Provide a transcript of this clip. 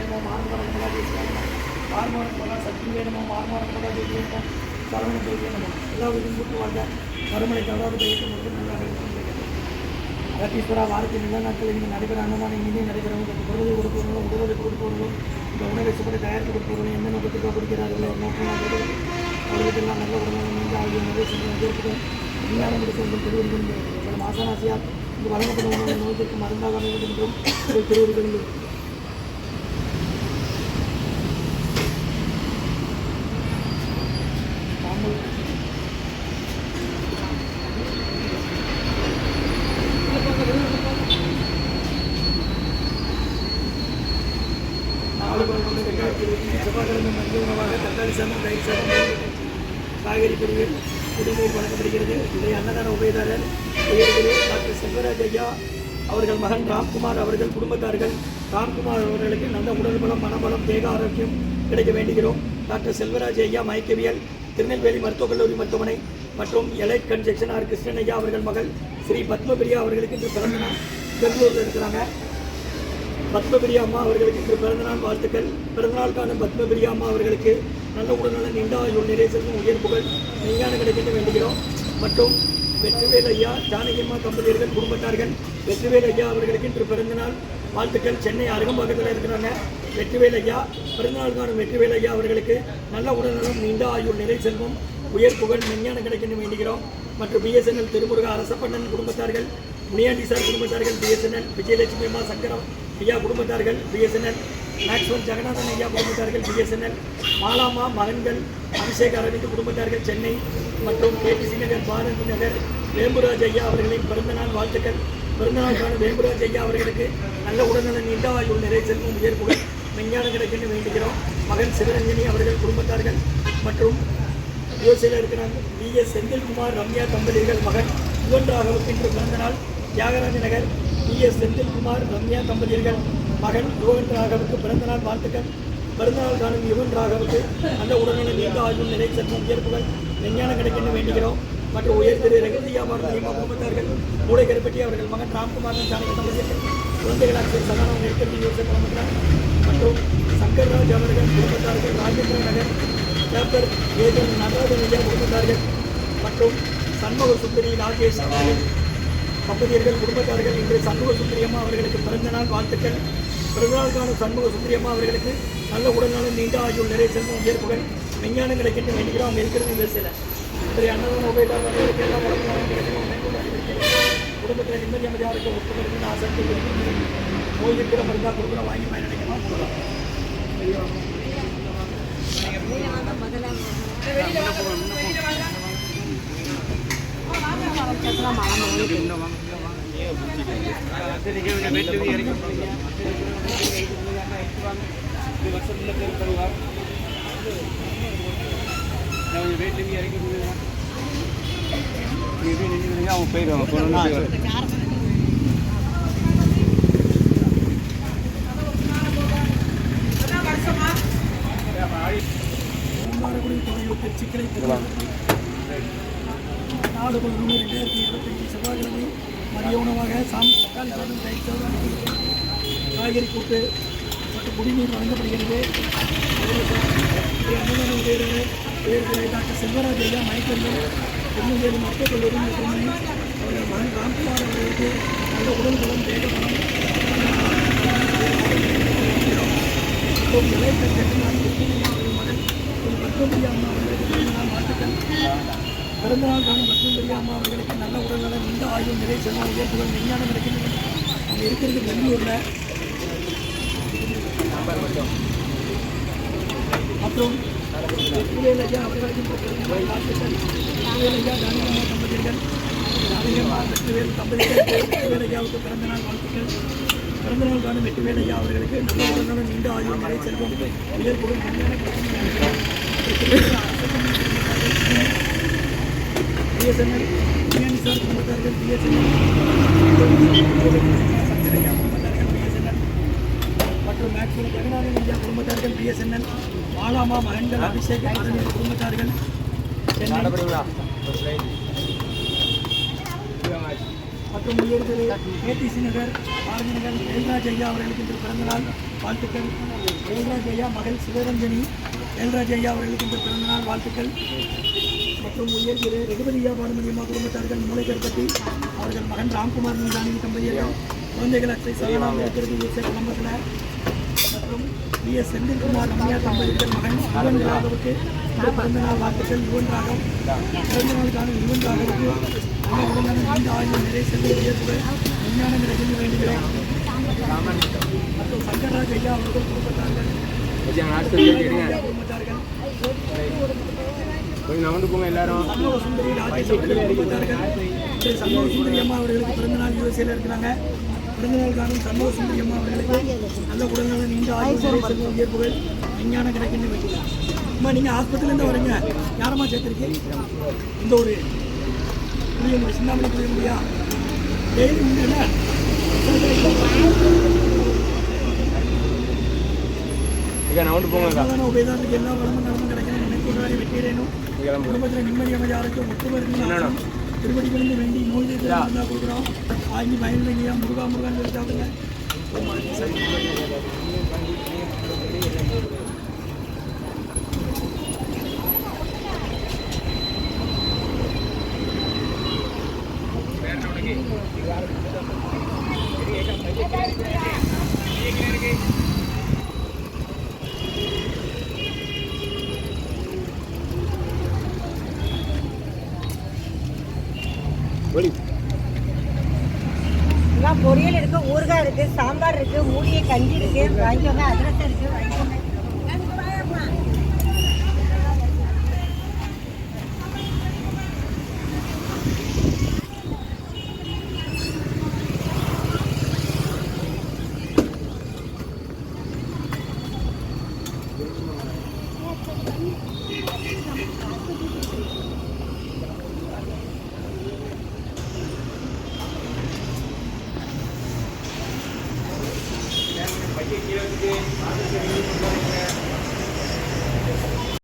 நமோ மார்மரம் மகாதேசியாய நமோ மார்மரம் மகா சக்தியே நமோ மார்மரம் மகாதேவியே நமோ சரவண தேவியே நமோ எல்லா விதம் கூட்டு வாழ்ந்த மறுமலை தவறாது பயிற்சி முழுவதும் நல்லாக இருக்கும். ரத்தீஸ்வரா வாரத்தின் எல்லா நாட்களில் நீங்கள் நடைபெற அன்னதானம் இனிமே நடைபெறவும் பொருளை கொடுப்பவர்களும் உடலை கொடுப்பவர்களும் இந்த உணவை சுப்படி தயாரித்து கொடுப்பவர்களும் எந்த நோக்கத்துக்காக கொடுக்கிறார்களோ நோக்கமாக அவர்களுக்கெல்லாம் நல்ல உடனே நீங்கள் ஆகிய நிறைய சென்று வந்திருக்கிறோம். விஞ்ஞானம் எடுத்து உங்கள் திருவடிகள் உங்கள் மாசானாசியார் இங்கு வழங்கப்படும் உணவு நோய்க்கு மருந்தாக வேண்டும் என்றும் உங்கள் திருவடிகளில் செவ்வாய்க்கிழமை மதிய உணவாக தக்காளி சாதம், தயிர் சாதம், காய்கறி பொரியல், குடிநீர் வழங்கப்படுகிறது. இதை அன்னதான உபயதாரர் டாக்டர் செல்வராஜ் ஐயா அவர்கள் மகன் ராம்குமார் அவர்கள் குடும்பத்தார்கள் ராம்குமார் அவர்களுக்கு நல்ல உடல் பலம், மனபலம், தேக ஆரோக்கியம் கிடைக்க வேண்டுகிறோம். டாக்டர் செல்வராஜ் ஐயா மயக்கவியல், திருநெல்வேலி மருத்துவக் கல்லூரி மருத்துவமனை மற்றும் எலைட் கன்ஜெக்ஷன் ஆர் கிருஷ்ணன் ஐயா அவர்கள் மகள் ஸ்ரீ பத்மபிரியா அவர்களுக்கு இன்று பிறந்த நாள் பெங்களூரில் இருக்கிறாங்க. பத்மபிரியா அம்மா அவர்களுக்கு இன்று பிறந்தநாள் வாழ்த்துக்கள். பிறந்தநாளுக்கான பத்மபிரியா அம்மா அவர்களுக்கு நல்ல உடல்நலன், நீண்ட ஆயுள், நிறைய செல்வம், உயர் புகழ், மெய்ஞானம் கிடைக்க வேண்டுகிறோம். மற்றும் வெற்றிவேல் ஐயா ஜானகியம்மா தம்பதியர்கள் குடும்பத்தார்கள் வெற்றிவேல் ஐயா அவர்களுக்கு இன்று பிறந்தநாள் வாழ்த்துக்கள். சென்னை அருகம்பாக்கத்தில் இருக்கிறாங்க. வெற்றிவேல் ஐயா பிறந்தநாளுக்கான வெற்றிவேல் ஐயா அவர்களுக்கு நல்ல உடல்நலம், நீண்ட ஆயுள், நிறை செல்வம், உயர் புகழ், மெஞ்ஞானம் கிடைக்க வேண்டுகிறோம். மற்றும் பிஎஸ்என்எல் திருமுருக அரசப்பண்ணன் குடும்பத்தார்கள், முனியாண்டி சார் குடும்பத்தார்கள் பிஎஸ்என்எல், விஜயலட்சுமி அம்மா சங்கரம் ஐயா குடும்பத்தார்கள் பிஎஸ்என்எல், மேக்ஸ்வல் ஜெகநாதன் ஐயா குடும்பத்தார்கள் பிஎஸ்என்எல், மாலாமா மகன்கள் அபிஷேக் அரவிந்த் குடும்பத்தார்கள் சென்னை மற்றும் கேடிசி நகர், பாரதி நகர் வேம்புராஜ் ஐயா அவர்களின் பிறந்தநாள் வாழ்த்துக்கள். பிறந்தநாளுக்கான வேம்புராஜ் ஐயா அவர்களுக்கு நல்ல உடல்நலன், நீண்ட ஆயுள், நிறை செல்வம், உயர் புகழ், மெஞ்ஞானம் கிடைக்க வேண்டுகிறோம். மகன் சிவரஞ்சனி அவர்கள் குடும்பத்தார்கள் மற்றும் யோசையில் இருக்கிறாங்க. பிஎஸ் செந்தில்குமார் ரம்யா தம்பதியர்கள் மகன் யுவன் ராகவுக்கு இன்று பிறந்தநாள். தியாகராஜ நகர் பிஎஸ் செந்தில்குமார் ரம்யா தம்பதியர்கள் மகன் யுவன் ராகவுக்கு பிறந்தநாள் வாழ்த்துக்கள். பிறந்தநாள் காணும் யுவன் ராகவுக்கு நல்ல உடல்நல, நீண்ட ஆயுள், நிலை செல்வம், உயர்ப்புகள், விஞ்ஞானம் கிடைக்க வேண்டுகிறோம். மற்றும் உயர் திரு ரகுதியாபாரதி குடும்பத்தார்கள் மூளை கருப்பட்டி அவர்கள் மகன் ராம்குமார் ஜானகி தம்பதியர்கள் குழந்தைகளாக சதானம் நெருக்கடி யோசனை குடும்பத்தார் மற்றும் சங்கர்ராஜ் அவர்கள் குடும்பத்தார்கள் ராஜேந்திர நகர் டாக்டர் ஏஜன் நடராஜன் ஐயா குடும்பத்தார்கள் மற்றும் சண்முக சுந்தரி ராஜேஷ் அவர்கள் தம்பதியர்கள் குடும்பத்தார்கள் இன்று சண்முக சுந்தரியம்மா அவர்களுக்கு பிறந்தநாள் வாழ்த்துக்கள். பிறந்தநாளுக்கான சண்முக சுந்தரியம்மா அவர்களுக்கு நல்ல உடல்நலம், நீண்ட ஆயுள், நிறைய செல்வம், உயர்ப்புகள், விஞ்ஞானம் கிடைக்கின்ற வேண்டிக்கிறோம். அவங்க இருக்கிறது பேசல இன்றைய அன்னதான உபயோகர்களுக்கு எல்லாம் உடம்பு கிடைக்கணும். குடும்பத்தில் நிம்மதி அமைதியாக இருக்க ஒப்புக்கொடுக்கணும். ஆசை நோய் இருக்கிற மருந்தா கொடுக்குறோம், வாங்கி பயனடைக்கணும். அவங்க போயிடுவாங்க. சிக்கலை நாடு கொள்கை 2025 செவ்வாய்க்கிழமை மதிய உணவாக தக்காளி சாதம், தயிர் சாதம், காய்கறி கூட்டு மற்றும் குடிநீர் வழங்கப்படுகிறது. அன்னதான உதவியாளர் டாக்டர் செல்வராஜ் ஐயா மயக்கவியல், திருநெல்வேலி மருத்துவக் கல்லூரி மருத்துவமனை அவர்கள் மகன் ராம்குமார் அவர்களுக்கு நல்ல உடல் பலம், தேக பலம் மற்றும் இளைஞர் அவர்கள் மகன் பத்மபிரியா அம்மா அவர்களுக்கு பிறந்தநாள் வாழ்த்துக்கள். பிறந்தநாள் காணும் பத்மபிரியா அம்மா அவர்களுக்கு நல்ல உடல்நலம், நீண்ட ஆயுள், நிறை செல்வம், உயர்ப்புகள், விஞ்ஞானம் கிடைக்கின்றன. அவங்க இருக்கிறது பெங்களூரில். மற்றும் வெற்றிவேல் ஐயா அவர்களுக்கு பிறந்தநாள் வாழ்த்துக்கள். வெற்றிவேல் ஐயா ஜானகியம்மா தம்பதியர்கள், ஜானகியம்மா வெற்றிவேல் தம்பதியர்கள் வெற்றிவேல் ஐயாவுக்கு பிறந்தநாள் வாழ்த்துக்கள். பிறந்தநாள் காணும் வெற்றிவேல் ஐயா அவர்களுக்கு நல்ல உடல்நலம், நீண்ட ஆயுள், நிறை செல்வம், உயர்ப்புகள், விஞ்ஞானம் கிடைக்கின்றன. பிஎஸ்என்எல் முனியாண்டி சார் குடும்பத்தார்கள் பிஎஸ்என்எல் குடும்பத்தார்கள் பிஎஸ்என்எல் மற்றும் மேக்ஸ்வல் ஜெகநாதன் ஐயா குடும்பத்தார்கள் பிஎஸ்என்எல், மாலாமா மகன்கள் அபிஷேக் அரவிந்த் குடும்பத்தார்கள் சென்னை மற்றும் உயர் திரு ஏடிசி நகர் ஆரஞ்சு நகர் வேல்ராஜ் ஐயா அவர்களுக்கு இன்று பிறந்தநாள் வாழ்த்துக்கள். வேல்ராஜ் ஐயா மகள் சிவரஞ்சனி வேல்ராஜ் ஐயா அவர்களுக்கு இன்று பிறந்தநாள் வாழ்த்துக்கள். மற்றும் உயர் திரு ரகுபதியா பானுமதியம்மா குடும்பத்தார்கள் மூளைக்கற்பட்டி அவர்கள் மகன் ராம்குமார் மீதானி தம்பதியர்கள் குழந்தைகள் அச்சை சரணாக இருக்கிறது குடும்பத்தில். மற்றும் பிஎஸ் செந்தில்குமார் ரம்யா தம்பதியர்கள் மகன் யுவன் ராகவுக்கு பிறந்தநாள் வாழ்த்துக்கள். யுவன் ராகவ் பிறந்தநாளுக்கான யுவன் ராகவுக்கு உடனான நீண்ட ஆயுள் நிறைய செல்வ உயர்வுகள் விஞ்ஞானம் கிடைக்க வேண்டுகிறேன். மற்றும் சங்கர்ராஜ் ஐயா அவர்கள் குடும்பத்தார்கள் குடும்பத்தார்கள் போங்க எல்லாரும். சண்முக சுந்தரி ராஜேஷ் அவர்கள் குடும்பத்தார்கள் சண்முக சுந்தரி அம்மா அவர்களுக்கு பிறந்தநாள் யூஎஸ்ஏல இருக்கிறாங்க. பிறந்தநாள் காணும் சண்முக சுந்தரி அம்மா அவர்களுக்கு நல்ல உடல்நல நீண்ட ஆயுள் செல்வ உயர்வுகள் விஞ்ஞானம் கிடைக்கின்ற வேண்டியது. அம்மா நீங்கள் ஆஸ்பத்திரிலேருந்து வரீங்க, யாரம்மா சேர்த்துருக்கீங்க? இந்த ஒரு புரிய முடியும் சிந்தாமணி புரிய முடியா டெய்லி உண்டு உபயோகத்துக்கு எல்லா வளமும் நலமும் கிடைக்கணும். நினைப்பதாரி வெற்றியேனும் குடும்பத்தில் நிம்மதி அமைதியாருக்கும் ஒத்துவரும் திருப்படிகளிலிருந்து வேண்டி நோய் தான் கொடுக்குறோம். ஆகி பயன்லையா முருகா முருகான்னு சொல்லிட்டாங்க. பொரியல் இருக்கு, ஊறுகாய் இருக்கு, சாம்பார் இருக்கு, மூலிகை கஞ்சி இருக்கு, வாங்கிக்கோங்க. அதிரசம் இருக்கு, வாங்கிக்கோங்க. கீழே